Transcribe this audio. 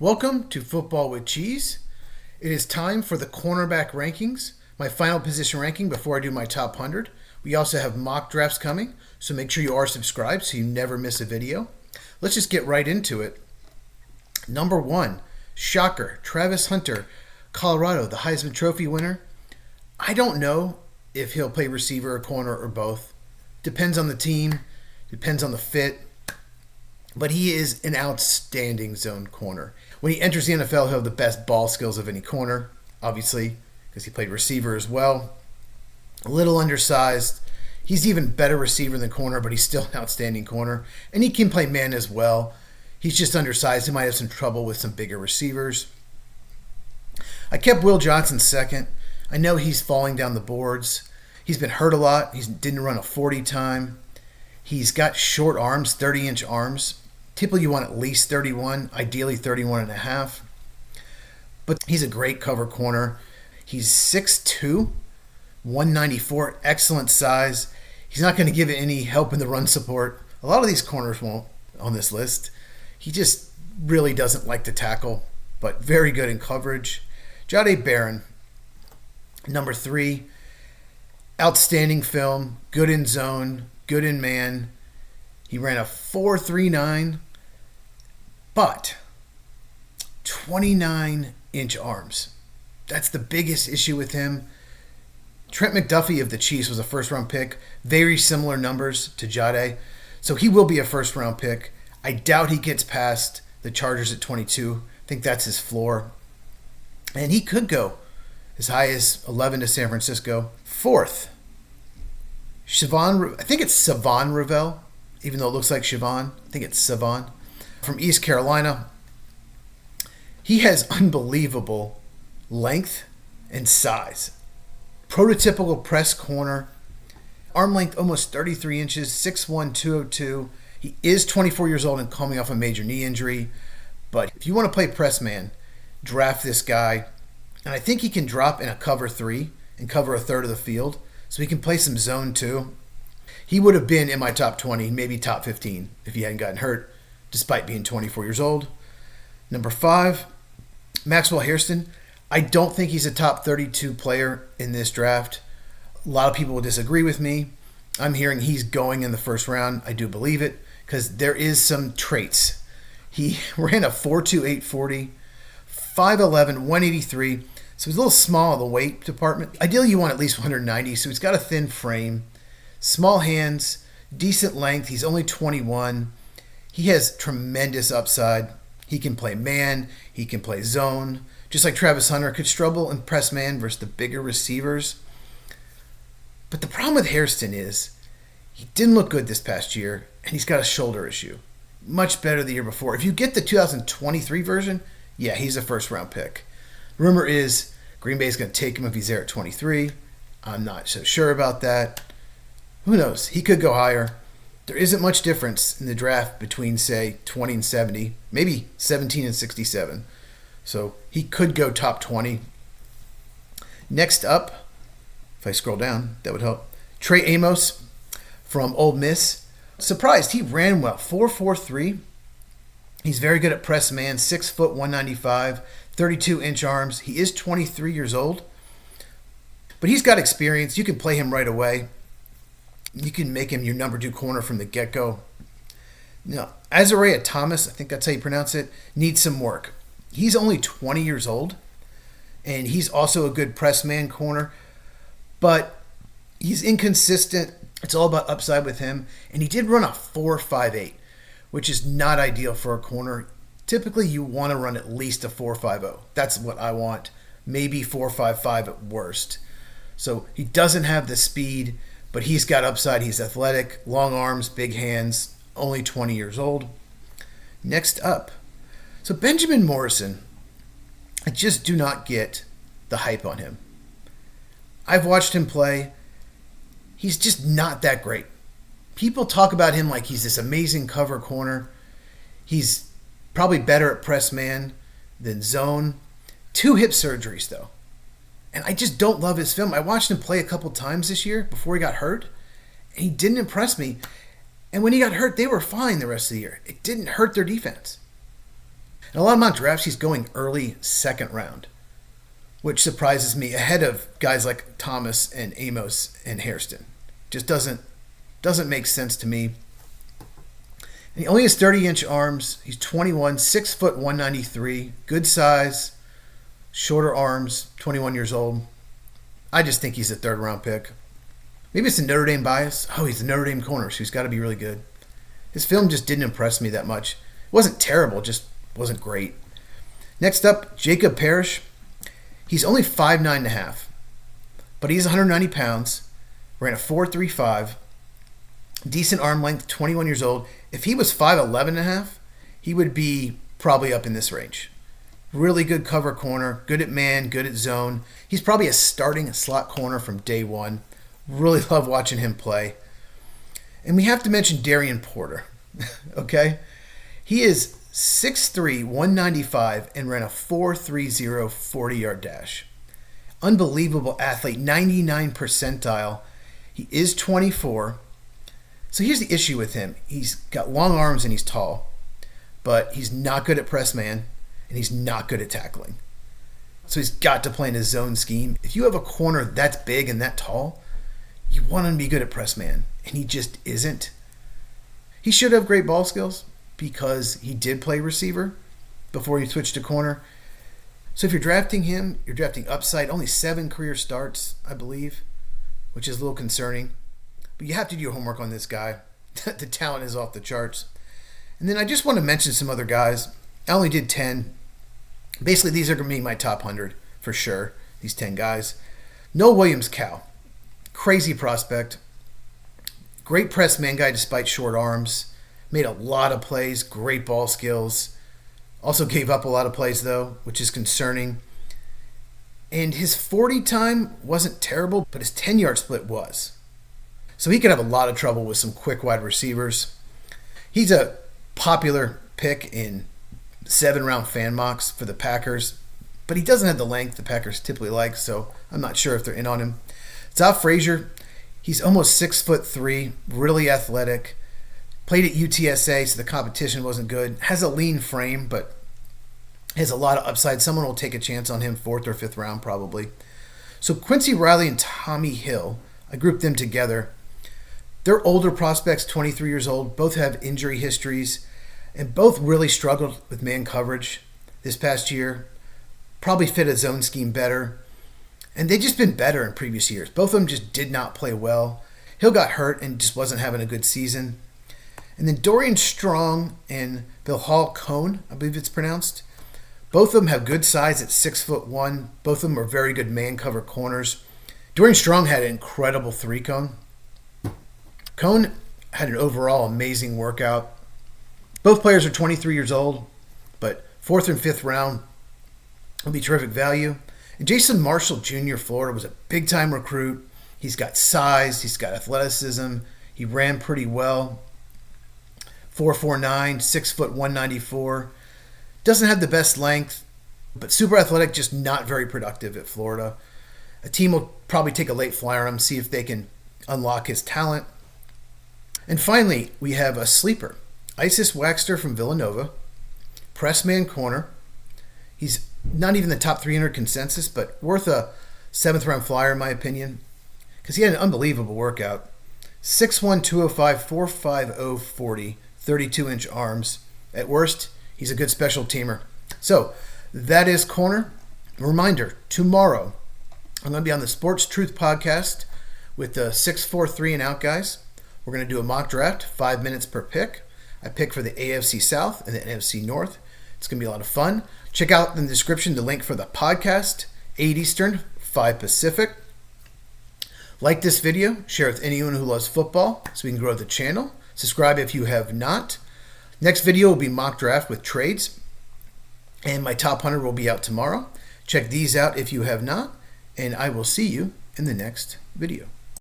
Welcome to Football with Cheese. It is time for the cornerback rankings, my final position ranking before I do my top 100. We also have mock drafts coming, so make sure you are subscribed so you never miss a video. Let's just get right into it. Number 1, shocker, Travis Hunter, Colorado, the Heisman Trophy winner. I don't know if he'll play receiver or corner or both. Depends on the team, depends on the fit. But he is an outstanding zone corner. When he enters the NFL, he'll have the best ball skills of any corner, obviously, because he played receiver as well. A little undersized. He's even better receiver than corner, but he's still an outstanding corner. And he can play man as well. He's just undersized. He might have some trouble with some bigger receivers. I kept Will Johnson second. I know he's falling down the boards. He's been hurt a lot. He didn't run a 40 time. He's got short arms, 30-inch arms. Typically you want at least 31, ideally 31 and a half. But he's a great cover corner. He's 6'2", 194, excellent size. He's not going to give it any help in the run support. A lot of these corners won't on this list. He just really doesn't like to tackle, but very good in coverage. Jahdae Barron, number 3, outstanding film, good in zone, good in man. He ran a 4.39, but 29-inch arms. That's the biggest issue with him. Trent McDuffie of the Chiefs was a first-round pick. Very similar numbers to Jahdae. So he will be a first-round pick. I doubt he gets past the Chargers at 22. I think that's his floor. And he could go as high as 11 to San Francisco. 4th, I think it's Savon Ravel, even though it looks like Siobhan. I think it's Savon from East Carolina. He has unbelievable length and size. Prototypical press corner. Arm length almost 33 inches, 6'1", 202. He is 24 years old and coming off a major knee injury. But if you want to play press man, draft this guy. And I think he can drop in a cover 3 and cover a third of the field. So he can play some zone too. He would have been in my top 20, maybe top 15 if he hadn't gotten hurt, despite being 24 years old. Number 5, Maxwell Hairston. I don't think he's a top 32 player in this draft. A lot of people will disagree with me. I'm hearing he's going in the first round. I do believe it because there is some traits. He ran a 4.28 40, 5'11", 183. So he's a little small in the weight department. Ideally, you want at least 190, so he's got a thin frame, small hands, decent length. He's only 21. He has tremendous upside. He can play man. He can play zone. Just like Travis Hunter could struggle in press man versus the bigger receivers. But the problem with Hairston is he didn't look good this past year, and he's got a shoulder issue. Much better the year before. If you get the 2023 version, yeah, he's a first-round pick. Rumor is Green Bay is going to take him if he's there at 23. I'm not so sure about that. Who knows? He could go higher. There isn't much difference in the draft between, say, 20 and 70, maybe 17 and 67. So he could go top 20. Next up, if I scroll down, that would help. Trey Amos from Ole Miss. Surprised, he ran well, 4.43. He's very good at press man, 6 foot 195, 32-inch arms. He is 23 years old, but he's got experience. You can play him right away. You can make him your number 2 corner from the get-go. Now, Azariah Thomas, I think that's how you pronounce it, needs some work. He's only 20 years old, and he's also a good press man corner, but he's inconsistent. It's all about upside with him, and he did run a 4.58. Which is not ideal for a corner. Typically, you want to run at least a 4.50. That's what I want. Maybe 4.55 at worst. So he doesn't have the speed, but he's got upside. He's athletic, long arms, big hands, only 20 years old. Next up. So Benjamin Morrison, I just do not get the hype on him. I've watched him play. He's just not that great. People talk about him like he's this amazing cover corner. He's probably better at press man than zone. 2 hip surgeries, though. And I just don't love his film. I watched him play a couple times this year before he got hurt, and he didn't impress me. And when he got hurt, they were fine the rest of the year. It didn't hurt their defense. In a lot of mock drafts, he's going early second round, which surprises me ahead of guys like Thomas and Amos and Hairston. Just doesn't make sense to me. And he only has 30-inch arms. He's 21, 6 foot 193, good size, shorter arms, 21 years old. I just think he's a third-round pick. Maybe it's a Notre Dame bias. Oh, he's a Notre Dame corner, so he's got to be really good. His film just didn't impress me that much. It wasn't terrible, just wasn't great. Next up, Jacob Parrish. He's only 5'9.5", but he's 190 pounds, ran a 4.35, decent arm length, 21 years old. If he was 5'11.5", he would be probably up in this range. Really good cover corner, good at man, good at zone. He's probably a starting slot corner from day one. Really love watching him play. And we have to mention Darian Porter, okay? He is 6'3", 195, and ran a 4.30 40-yard dash. Unbelievable athlete, 99 percentile. He is 24. So here's the issue with him. He's got long arms and he's tall, but he's not good at press man, and he's not good at tackling. So he's got to play in his zone scheme. If you have a corner that's big and that tall, you want him to be good at press man, and he just isn't. He should have great ball skills because he did play receiver before he switched to corner. So if you're drafting him, you're drafting upside. Only 7 career starts, I believe, which is a little concerning. But you have to do your homework on this guy. The talent is off the charts. And then I just want to mention some other guys. I only did 10. Basically, these are going to be my top 100 for sure, these 10 guys. Noah Williams-Cal. Crazy prospect. Great press man guy despite short arms. Made a lot of plays. Great ball skills. Also gave up a lot of plays, though, which is concerning. And his 40 time wasn't terrible, but his 10-yard split was. So he could have a lot of trouble with some quick wide receivers. He's a popular pick in 7-round fan mocks for the Packers, but he doesn't have the length the Packers typically like, so I'm not sure if they're in on him. Zoff Frazier, he's almost 6'3", really athletic. Played at UTSA, so the competition wasn't good. Has a lean frame, but has a lot of upside. Someone will take a chance on him 4th or 5th round probably. So Quincy Riley and Tommy Hill, I grouped them together. They're older prospects, 23 years old. Both have injury histories, and both really struggled with man coverage this past year. Probably fit a zone scheme better. And they've just been better in previous years. Both of them just did not play well. Hill got hurt and just wasn't having a good season. And then Dorian Strong and Bilhal Cone, I believe it's pronounced. Both of them have good size at 6'1". Both of them are very good man cover corners. Dorian Strong had an incredible 3-cone. Cone had an overall amazing workout. Both players are 23 years old, but 4th and 5th round will be terrific value. And Jason Marshall Jr., Florida, was a big-time recruit. He's got size. He's got athleticism. He ran pretty well. 4'9", 6 foot 194. Doesn't have the best length, but super athletic, just not very productive at Florida. A team will probably take a late flyer on him, see if they can unlock his talent. And finally, we have a sleeper. Isis Waxter from Villanova. Pressman corner. He's not even the top 300 consensus, but worth a 7th round flyer in my opinion, because he had an unbelievable workout. 6'1", 205, 4.50, 40, 32-inch arms. At worst, he's a good special teamer. So that is corner. Reminder, tomorrow I'm going to be on the Sports Truth podcast with the 6'4", and out guys. We're going to do a mock draft, 5 minutes per pick. I pick for the AFC South and the NFC North. It's going to be a lot of fun. Check out in the description the link for the podcast, 8 Eastern, 5 Pacific. Like this video, share with anyone who loves football so we can grow the channel. Subscribe if you have not. Next video will be mock draft with trades, and my top 100 will be out tomorrow. Check these out if you have not, and I will see you in the next video.